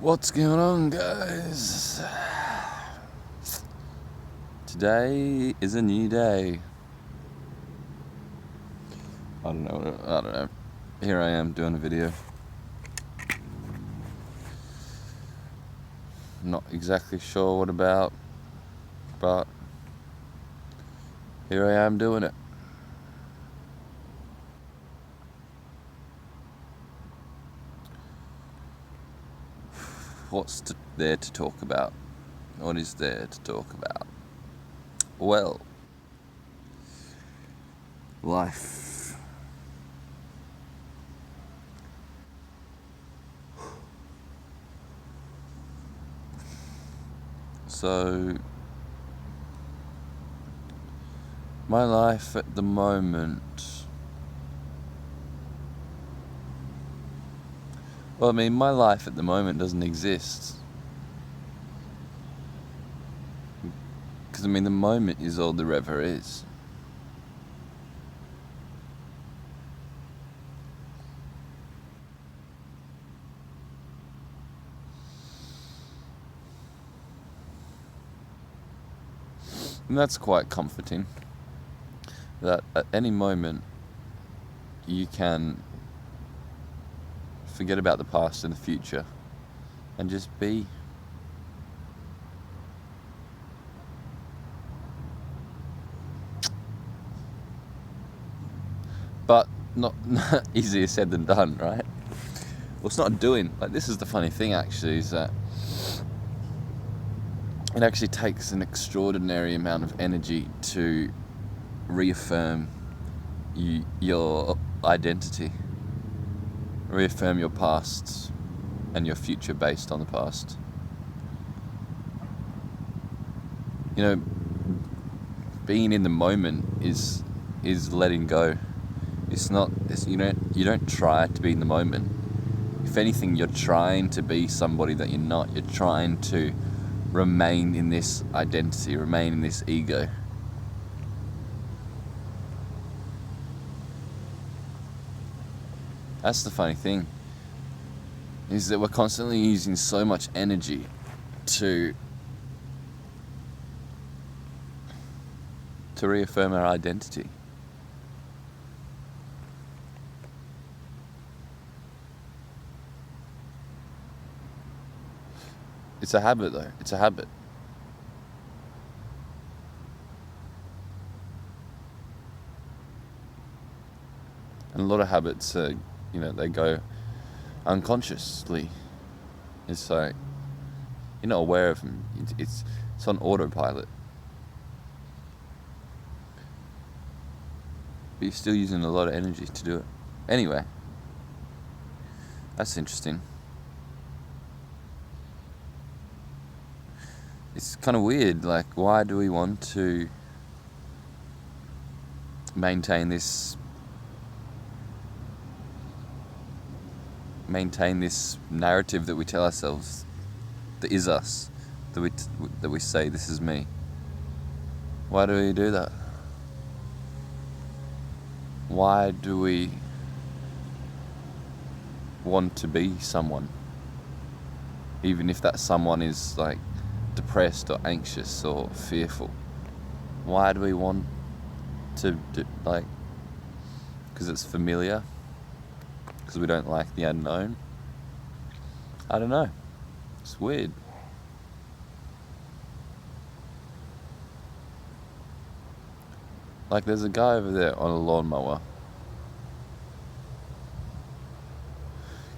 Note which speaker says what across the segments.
Speaker 1: What's going on, guys? Today is a new day. I don't know. Here I am doing a video. Not exactly sure what about, but here I am doing it. What's there to talk about? What is there to talk about? Well, life. So, my life at the moment. Well, my life at the moment doesn't exist. Because, the moment is all there ever is. And that's quite comforting. That at any moment, you can forget about the past and the future and just be. But not easier said than done, right? Well, it's not doing. This is the funny thing, actually, is that it actually takes an extraordinary amount of energy to reaffirm your identity, reaffirm your past and your future based on the past. Being in the moment is letting go. You don't try to be in the moment. If anything, you're trying to be somebody that you're not. You're trying to remain in this identity, remain in this ego. That's the funny thing, is that we're constantly using so much energy to reaffirm our identity. It's a habit, though. It's a habit. And a lot of habits are, they go unconsciously. It's like, you're not aware of them. It's on autopilot. But you're still using a lot of energy to do it. Anyway, that's interesting. It's kind of weird, why do we want to maintain this narrative that we tell ourselves, that is us, that we say, this is me? Why do we do that? Why do we want to be someone, even if that someone is depressed or anxious or fearful? Why do we want to do, because it's familiar? Because we don't like the unknown? I don't know. It's weird. There's a guy over there on a lawnmower,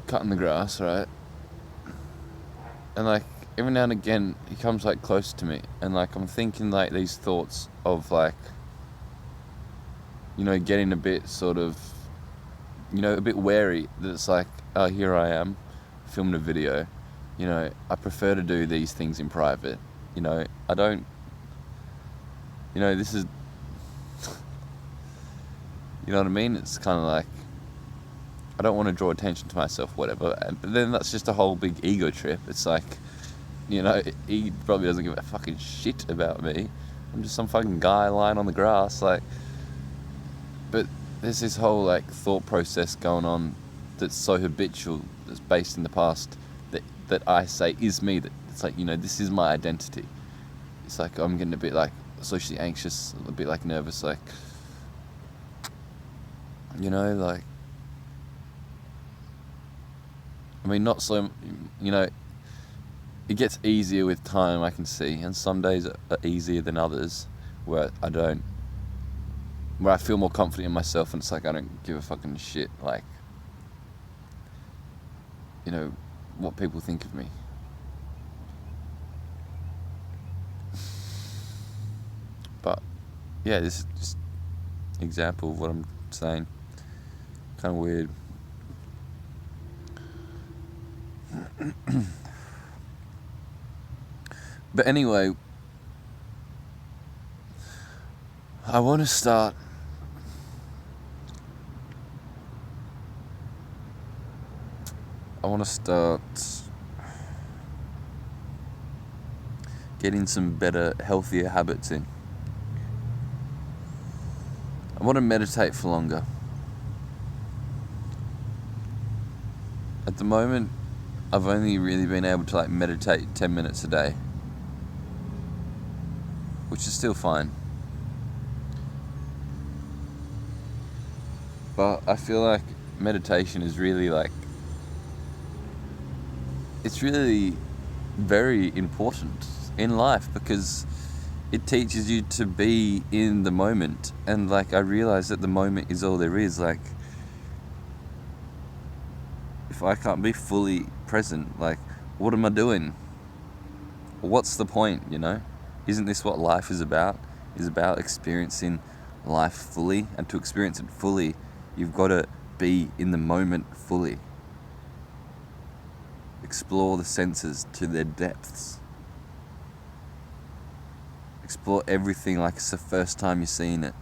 Speaker 1: cutting the grass, right? And every now and again, he comes close to me, and I'm thinking these thoughts of getting a bit sort of, a bit wary that it's oh, here I am, filming a video. I prefer to do these things in private. I don't, this is, you know what I mean? It's kind of I don't want to draw attention to myself, whatever. But then that's just a whole big ego trip. It's he probably doesn't give a fucking shit about me. I'm just some fucking guy lying on the grass, But there's this whole thought process going on that's so habitual, that's based in the past, that that I say is me. That it's like, this is my identity. It's like I'm getting a bit like socially anxious, a bit like nervous, like, like, I mean, not so, it gets easier with time, I can see, and some days are easier than others where I feel more confident in myself, and it's like I don't give a fucking shit, like, what people think of me. But yeah, this is just an example of what I'm saying. Kind of weird. But anyway, I want to start getting some better, healthier habits in. I want to meditate for longer. At the moment, I've only really been able to meditate 10 minutes a day, which is still fine. But I feel like meditation is really it's really very important in life, because it teaches you to be in the moment. And I realize that the moment is all there is. If I can't be fully present, what am I doing? What's the point, Isn't this what life is about? It's about experiencing life fully, and to experience it fully, you've got to be in the moment fully. Explore the senses to their depths. Explore everything like it's the first time you're seeing it.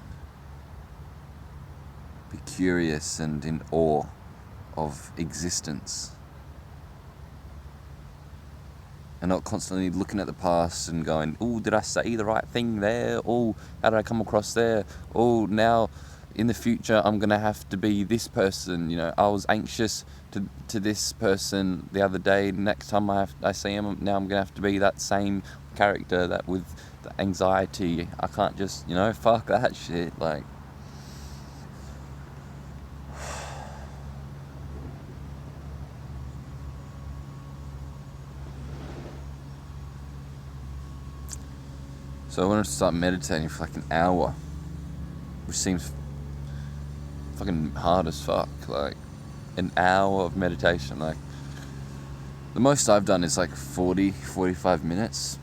Speaker 1: Be curious and in awe of existence. And not constantly looking at the past and going, oh, did I say the right thing there? Oh, how did I come across there? Oh, now in the future I'm going to have to be this person. I was anxious to this person the other day. Next time I see him, now I'm going to have to be that same character, that with the anxiety. I can't just, fuck that shit. So I wanted to start meditating for an hour, which seems fucking hard as fuck. An hour of meditation. The most I've done is 40, 45 minutes.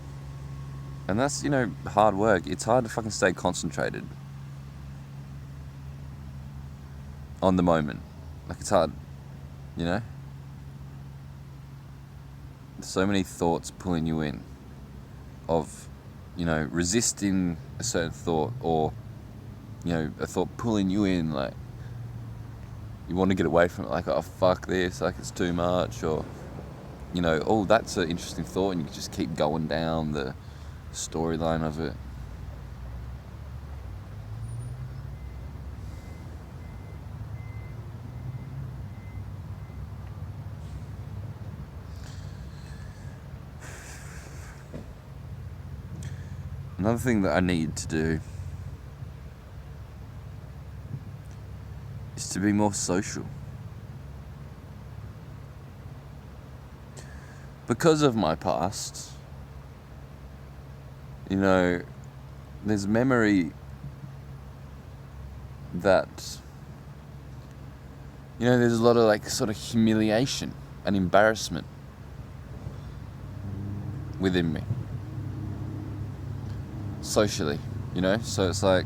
Speaker 1: And that's, hard work. It's hard to fucking stay concentrated on the moment. It's hard, There's so many thoughts pulling you in of, resisting a certain thought, or, a thought pulling you in, you want to get away from it, oh, fuck this, it's too much, or, oh, that's an interesting thought, and you just keep going down the storyline of it. Another thing that I need to do is to be more social. Because of my past, there's memory that, there's a lot of sort of humiliation and embarrassment within me. Socially, so it's I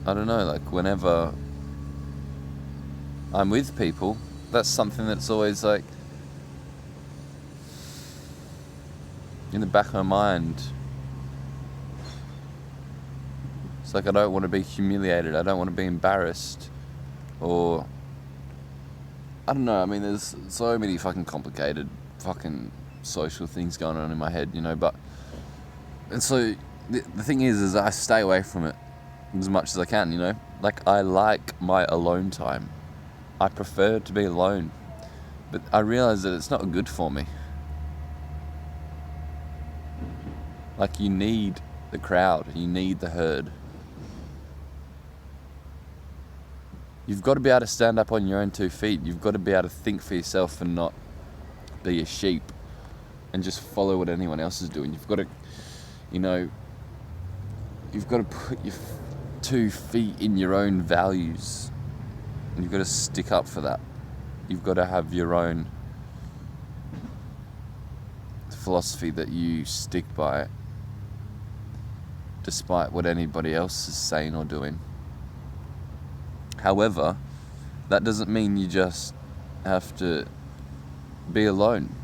Speaker 1: don't know, whenever I'm with people, that's something that's always in the back of my mind. It's I don't want to be humiliated, I don't want to be embarrassed, or I don't know, there's so many fucking complicated fucking social things going on in my head, but, and so the thing is I stay away from it as much as I can, you know? Like, I like my alone time. I prefer to be alone. But I realise that it's not good for me. Like, you need the crowd. You need the herd. You've got to be able to stand up on your own 2 feet. You've got to be able to think for yourself and not be a sheep and just follow what anyone else is doing. You've got to, you know, you've got to put your 2 feet in your own values. And you've got to stick up for that. You've got to have your own philosophy that you stick by, despite what anybody else is saying or doing. However, that doesn't mean you just have to be alone.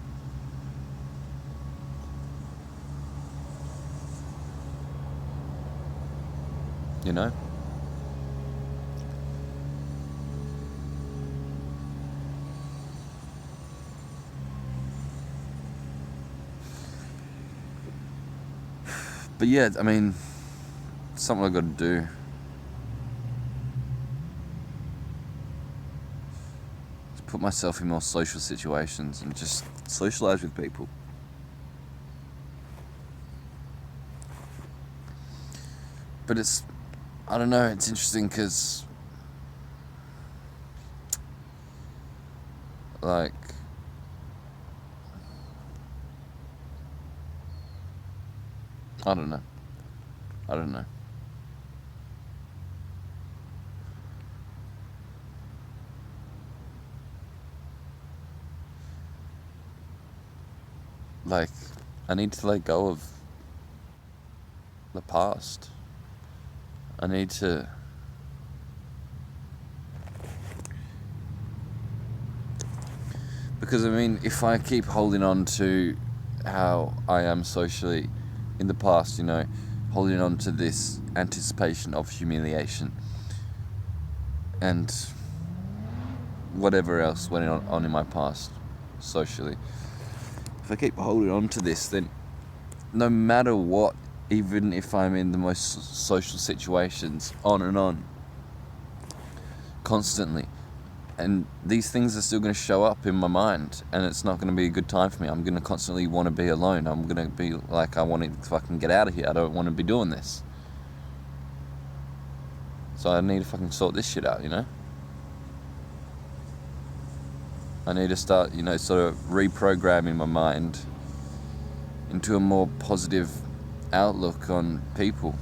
Speaker 1: You know? But yeah, I mean, something I've got to do. Is put myself in more social situations and just socialise with people. But it's, I don't know, it's interesting because, like, I don't know. Like, I need to let go of the past. I need to because I mean, if I keep holding on to how I am socially in the past, you know, holding on to this anticipation of humiliation and whatever else went on in my past socially, if I keep holding on to this, then no matter what, even if I'm in the most social situations, on and on, constantly, and these things are still going to show up in my mind, and it's not going to be a good time for me. I'm going to constantly want to be alone. I'm going to be like, I want to fucking get out of here. I don't want to be doing this. So I need to fucking sort this shit out, you know? I need to start, you know, sort of reprogramming my mind into a more positive outlook on people.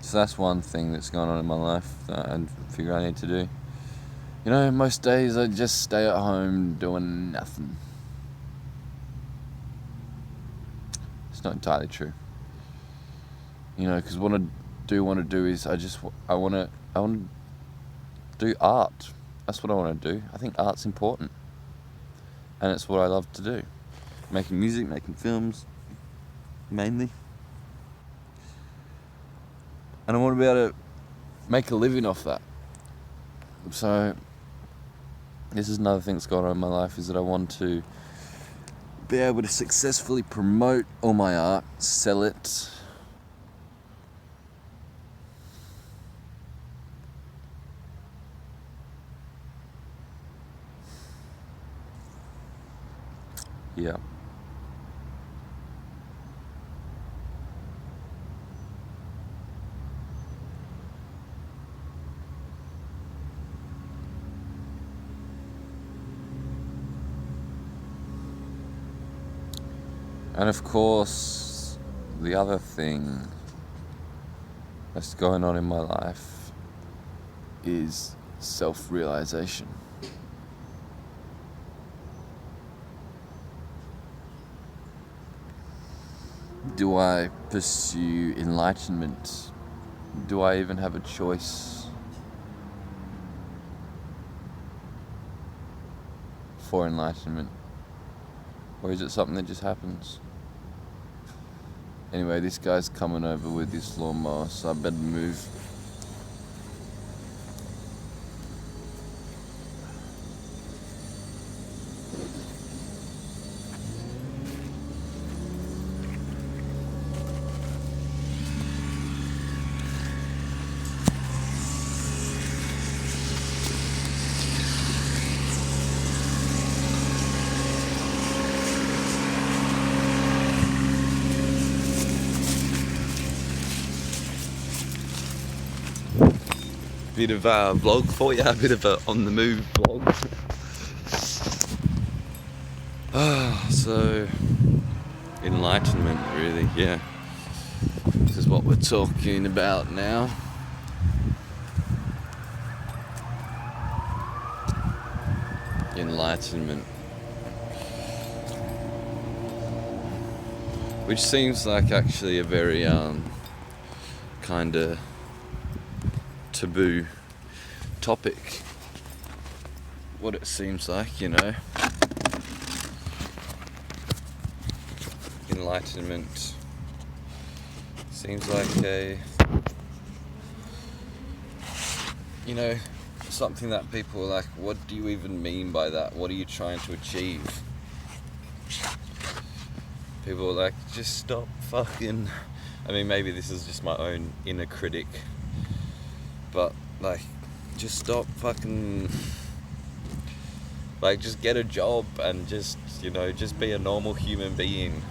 Speaker 1: So that's one thing that's going on in my life that I figure I need to do. You know, most days I just stay at home doing nothing. It's not entirely true. You know, because what I do want to do is I want to do art. That's what I want to do. I think art's important. And it's what I love to do. Making music, making films, mainly. And I want to be able to make a living off that. So, this is another thing that's going on in my life, is that I want to be able to successfully promote all my art, sell it. Yeah. And of course, the other thing that's going on in my life is self-realization. Do I pursue enlightenment? Do I even have a choice for enlightenment? Or is it something that just happens? Anyway, this guy's coming over with this lawnmower, so I better move. Bit of a vlog for you, a bit of a on the move vlog. So enlightenment, really, yeah. This is what we're talking about now. Enlightenment. Which seems like actually a very kind of taboo topic. What it seems like, you know. Enlightenment seems like a, you know, something that people are like, what do you even mean by that? What are you trying to achieve? People are like, just stop fucking, I mean, maybe this is just my own inner critic, but like, just stop fucking, like, just get a job and just, you know, just be a normal human being.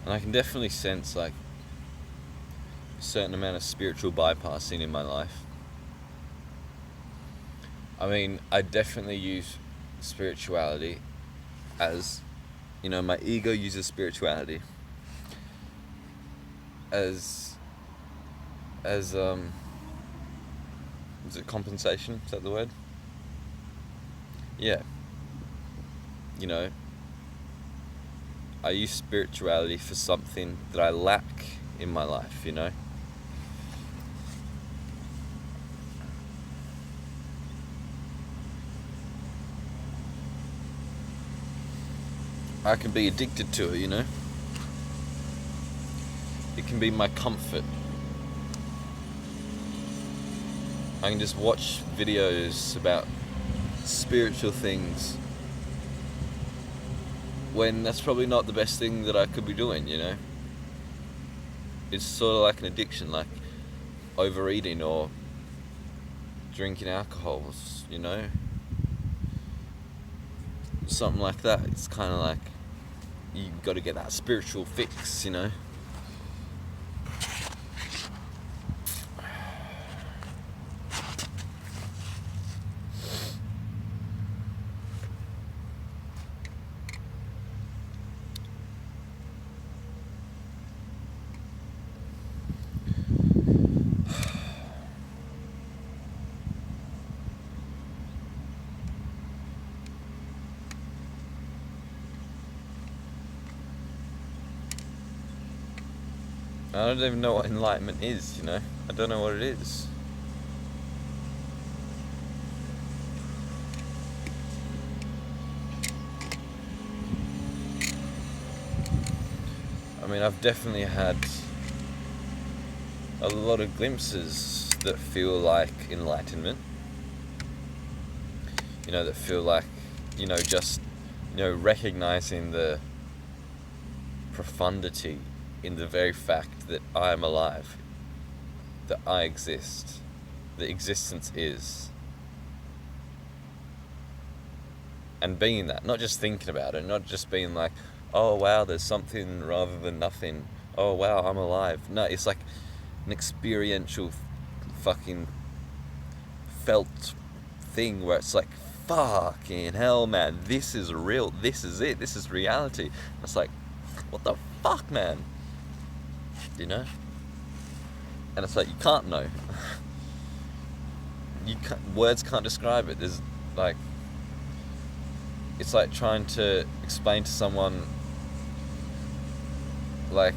Speaker 1: And I can definitely sense like a certain amount of spiritual bypassing in my life. I mean, I definitely use spirituality as, you know, my ego uses spirituality as is it compensation? Is that the word? Yeah. You know, I use spirituality for something that I lack in my life, you know? I can be addicted to it, you know? It can be my comfort. I can just watch videos about spiritual things when that's probably not the best thing that I could be doing, you know? It's sort of like an addiction, like overeating or drinking alcohols, you know? Something like that. It's kind of like you got to get that spiritual fix, you know? I don't even know what enlightenment is, you know? I don't know what it is. I mean, I've definitely had a lot of glimpses that feel like enlightenment. You know, that feel like, you know, just, you know, recognizing the profundity in the very fact that I am alive, that I exist, that existence is. And being that, not just thinking about it, not just being like, oh wow, there's something rather than nothing, oh wow, I'm alive. No, it's like an experiential fucking felt thing where it's like, fucking hell, man, this is real, this is it, this is reality. It's like, what the fuck, man? You know? And it's like, you can't know. Words can't describe it. There's like, it's like trying to explain to someone like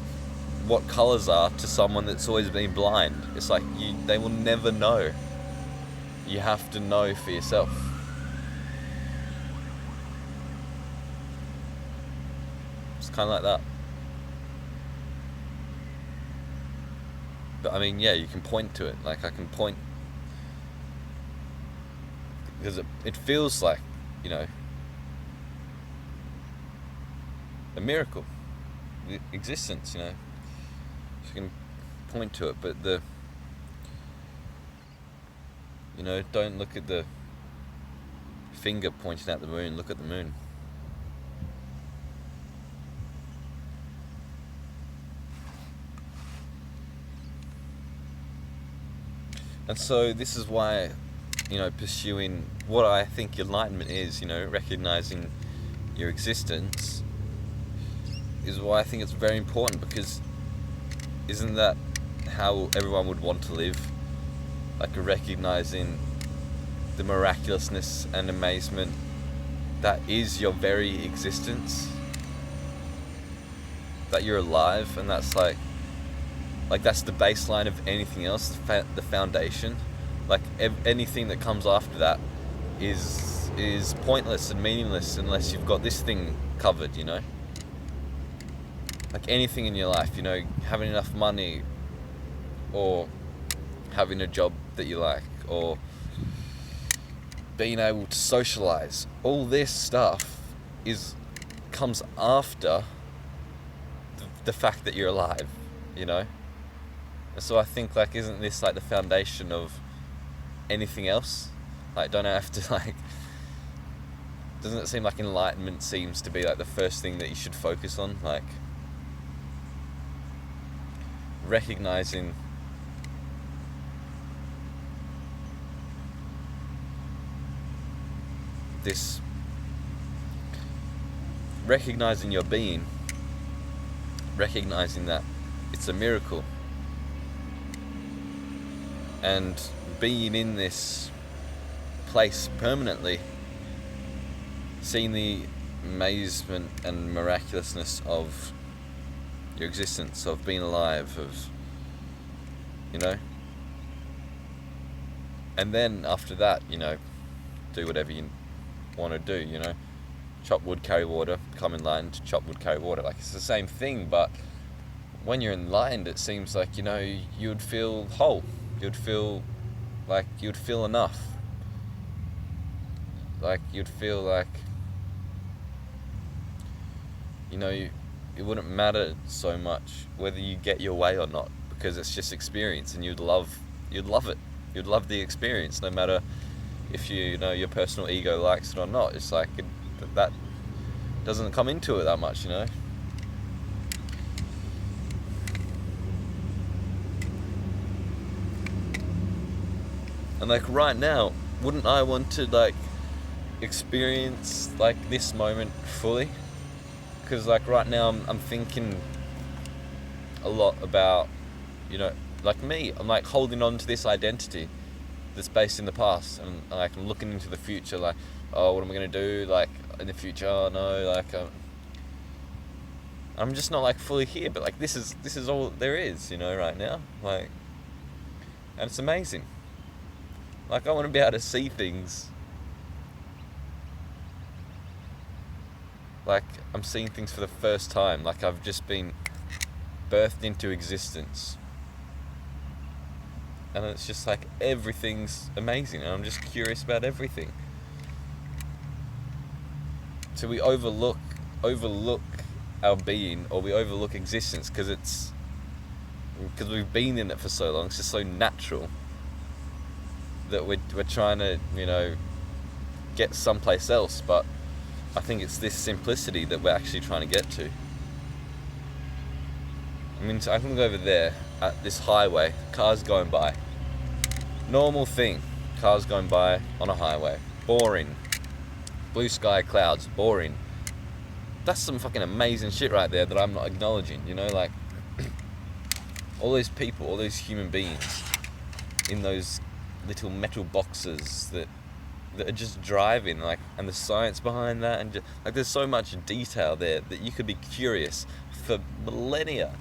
Speaker 1: what colours are to someone that's always been blind. It's like they will never know. You have to know for yourself. It's kind of like that. But I mean, yeah, you can point to it. Like I can point, because it feels like, you know, a miracle, the existence, you know. You can point to it, but you know, don't look at the finger pointing at the moon, look at the moon. And so this is why, you know, pursuing what I think enlightenment is, you know, recognizing your existence, is why I think it's very important, because isn't that how everyone would want to live? Like recognizing the miraculousness and amazement that is your very existence, that you're alive, and that's like that's the baseline of anything else, the foundation. Like anything that comes after that is pointless and meaningless unless you've got this thing covered, you know. Like anything in your life, you know, having enough money, or having a job that you like, or being able to socialize, all this stuff comes after the fact that you're alive, you know. And so I think, like, isn't this like the foundation of anything else? Like, don't I have to, like, doesn't it seem like enlightenment seems to be like the first thing that you should focus on? Like recognizing recognizing your being, recognizing that it's a miracle, and being in this place permanently, seeing the amazement and miraculousness of your existence, of being alive, of, you know. And then after that, you know, do whatever you want to do, you know. Chop wood, carry water, become enlightened, chop wood, carry water. Like, it's the same thing, but when you're enlightened, it seems like, you know, you would feel whole. You'd feel like you'd feel enough. Like, you'd feel like, you know, it wouldn't matter so much whether you get your way or not, because it's just experience, and you'd love it. You'd love the experience, no matter if you know your personal ego likes it or not. It's like that doesn't come into it that much, you know. And like right now, wouldn't I want to like experience like this moment fully? Because like right now I'm thinking a lot about, you know, like me, I'm like holding on to this identity that's based in the past, and like I'm looking into the future, like, oh, what am I gonna do like in the future? Oh no, like I'm just not like fully here, but like this is all there is, you know, right now, like, and it's amazing. Like, I want to be able to see things like I'm seeing things for the first time, like I've just been birthed into existence, and it's just like everything's amazing, and I'm just curious about everything. So we overlook our being, or we overlook existence because we've been in it for so long. It's just so natural that we're trying to, you know, get someplace else. But I think it's this simplicity that we're actually trying to get to. I mean, I can look over there at this highway, cars going by. Normal thing, cars going by on a highway. Boring. Blue sky, clouds, boring. That's some fucking amazing shit right there that I'm not acknowledging, you know, like all these people, all these human beings in those little metal boxes that are just driving, like, and the science behind that, and just, like, there's so much detail there that you could be curious for millennia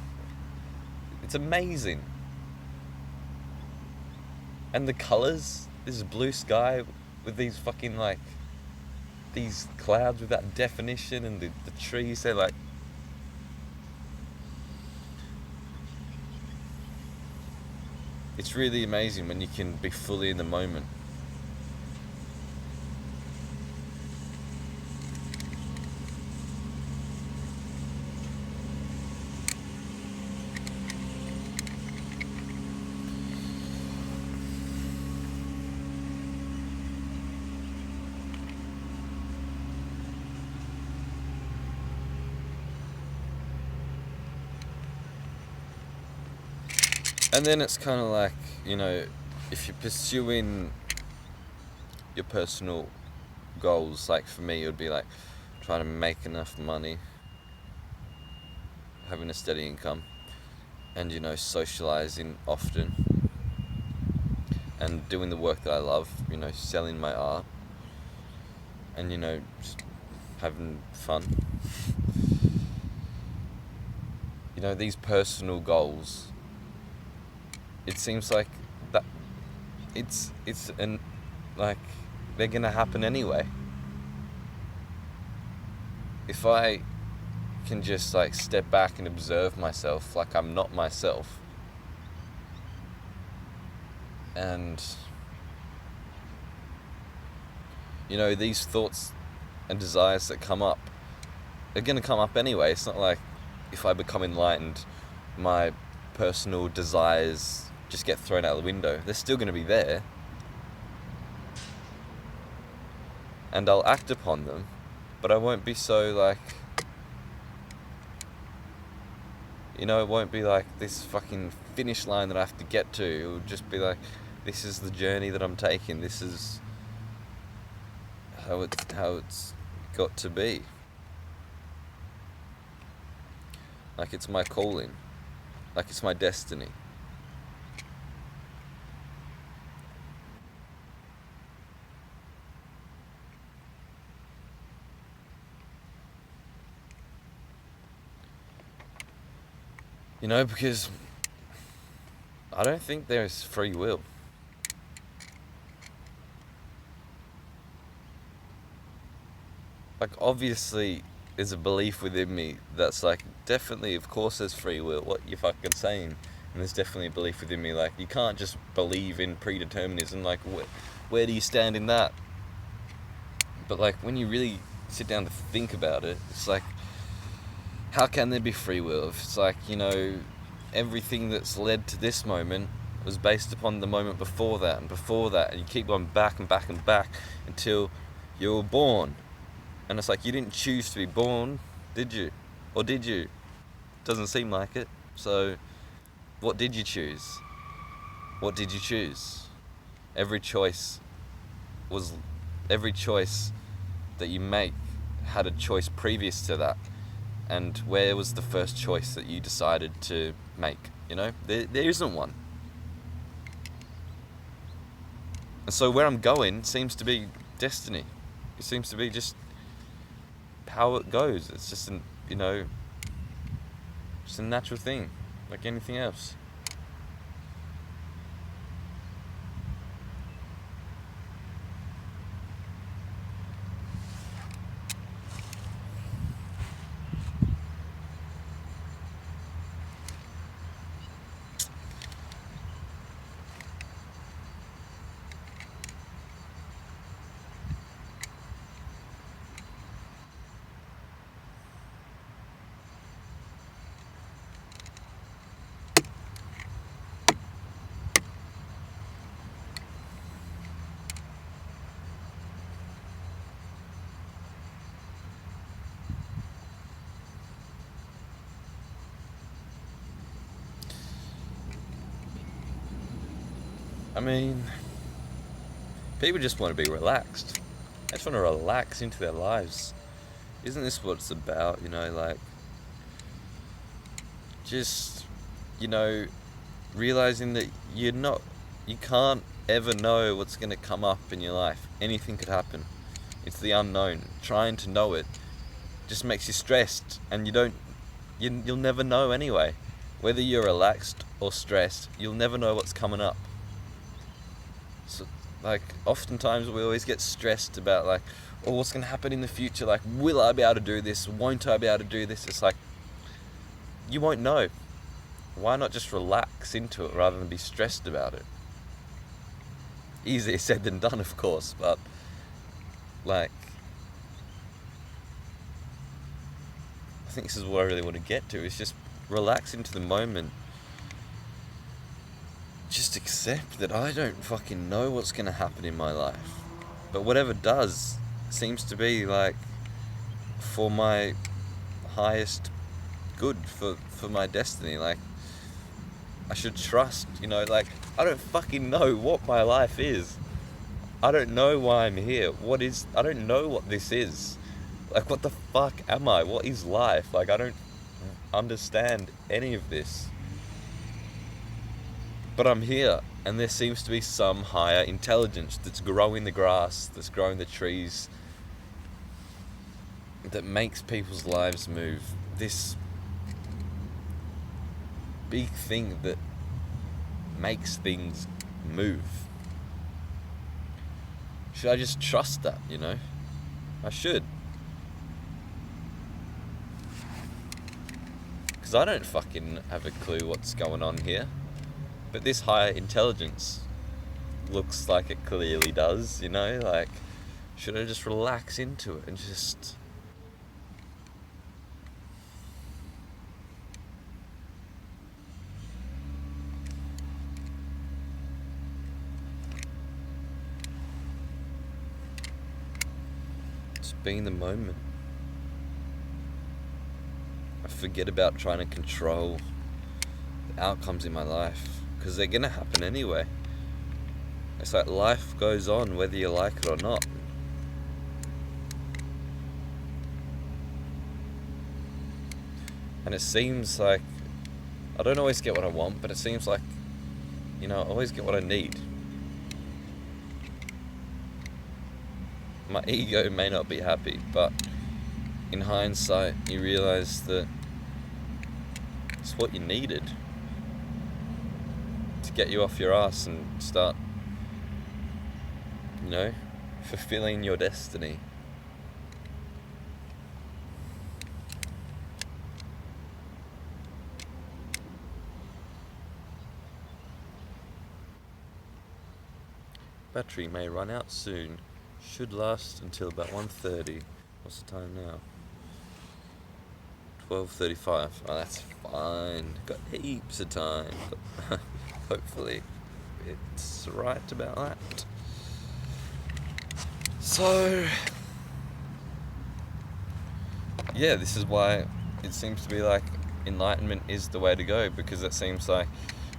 Speaker 1: It's amazing. And the colours, this blue sky with these fucking like, these clouds with that definition, and the trees, they're like, it's really amazing when you can be fully in the moment. And then it's kind of like, you know, if you're pursuing your personal goals, like for me, it would be like trying to make enough money, having a steady income, and, you know, socializing often, and doing the work that I love, you know, selling my art, and, you know, just having fun. You know, these personal goals, it seems like that it's like they're gonna happen anyway. If I can just like step back and observe myself like I'm not myself, and, you know, these thoughts and desires that come up are gonna come up anyway. It's not like if I become enlightened, my personal desires just get thrown out the window. They're still going to be there, and I'll act upon them, but I won't be so like, you know, it won't be like this fucking finish line that I have to get to. It will just be like, this is the journey that I'm taking. This is how it's got to be. Like it's my calling, like it's my destiny. You know, because I don't think there's free will. Like, obviously, there's a belief within me that's like, definitely, of course there's free will. What you fucking saying? And there's definitely a belief within me, like, you can't just believe in predeterminism. Like, where do you stand in that? But, like, when you really sit down to think about it, it's like, how can there be free will? If it's like, you know, everything that's led to this moment was based upon the moment before that, and you keep going back and back and back until you were born. And it's like, you didn't choose to be born, did you? Or did you? Doesn't seem like it. So, what did you choose? What did you choose? Every choice that you make had a choice previous to that. And where was the first choice that you decided to make? You know, there isn't one. And so where I'm going seems to be destiny. It seems to be just how it goes. It's just just a natural thing, like anything else. I mean, people just want to be relaxed. They just want to relax into their lives. Isn't this what it's about? You know, like, just, you know, realizing that you can't ever know what's going to come up in your life. Anything could happen. It's the unknown. Trying to know it just makes you stressed, and you'll never know anyway. whether you're relaxed or stressed, you'll never know what's coming up. So, like, oftentimes we always get stressed about, like, oh, what's going to happen in the future? Like, will I be able to do this? Won't I be able to do this? It's like, you won't know. Why not just relax into it rather than be stressed about it? Easier said than done, of course, but, like, I think this is what I really want to get to, is just relax into the moment. Just accept that I don't fucking know what's going to happen in my life. But whatever does seems to be, like, for my highest good, for my destiny. Like, I should trust, like, I don't fucking know what my life is. I don't know why I'm here. I don't know what this is. Like, what the fuck am I? What is life? Like, I don't understand any of this. But I'm here, and there seems to be some higher intelligence that's growing the grass, that's growing the trees, that makes people's lives move. This big thing that makes things move. Should I just trust that, I should. Because I don't fucking have a clue what's going on here. But this higher intelligence looks like it clearly does, like, should I just relax into it and just... just be in the moment. I forget about trying to control the outcomes in my life, because they're gonna happen anyway. It's like life goes on whether you like it or not. And it seems like I don't always get what I want, but it seems like, I always get what I need. My ego may not be happy, but in hindsight, you realize that it's what you needed to get you off your ass and start, fulfilling your destiny. Battery may run out soon. Should last until about 1:30. What's the time now? 12:35. Oh, that's fine. Got heaps of time. Hopefully it's right about that. So, yeah, this is why it seems to be like enlightenment is the way to go, because it seems like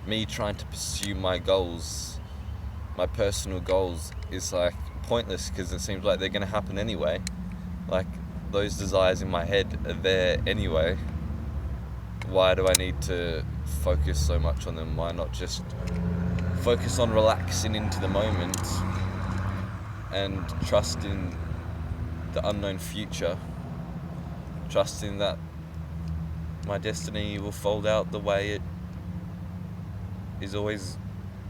Speaker 1: me trying to pursue my goals, my personal goals, is like pointless, because it seems like they're going to happen anyway. Like, those desires in my head are there anyway. Why do I need to focus so much on them? Why not just focus on relaxing into the moment and trusting the unknown future, trusting that my destiny will fold out the way it is always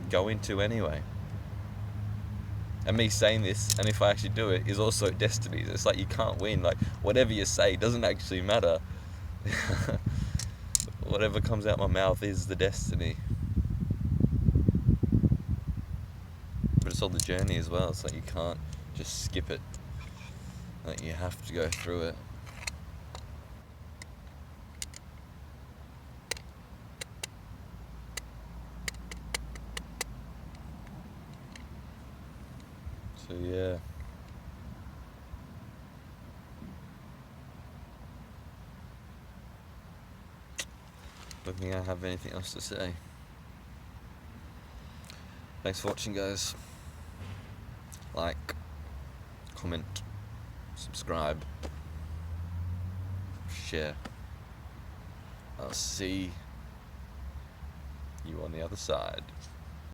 Speaker 1: going to anyway. And me saying this, and if I actually do it, is also destiny. It's like you can't win. Like, whatever you say doesn't actually matter. Whatever comes out my mouth is the destiny. But it's all the journey as well. It's like you can't just skip it. Like, you have to go through it. So yeah. Don't think I have anything else to say. Thanks for watching, guys. Like, comment, subscribe, share. I'll see you on the other side.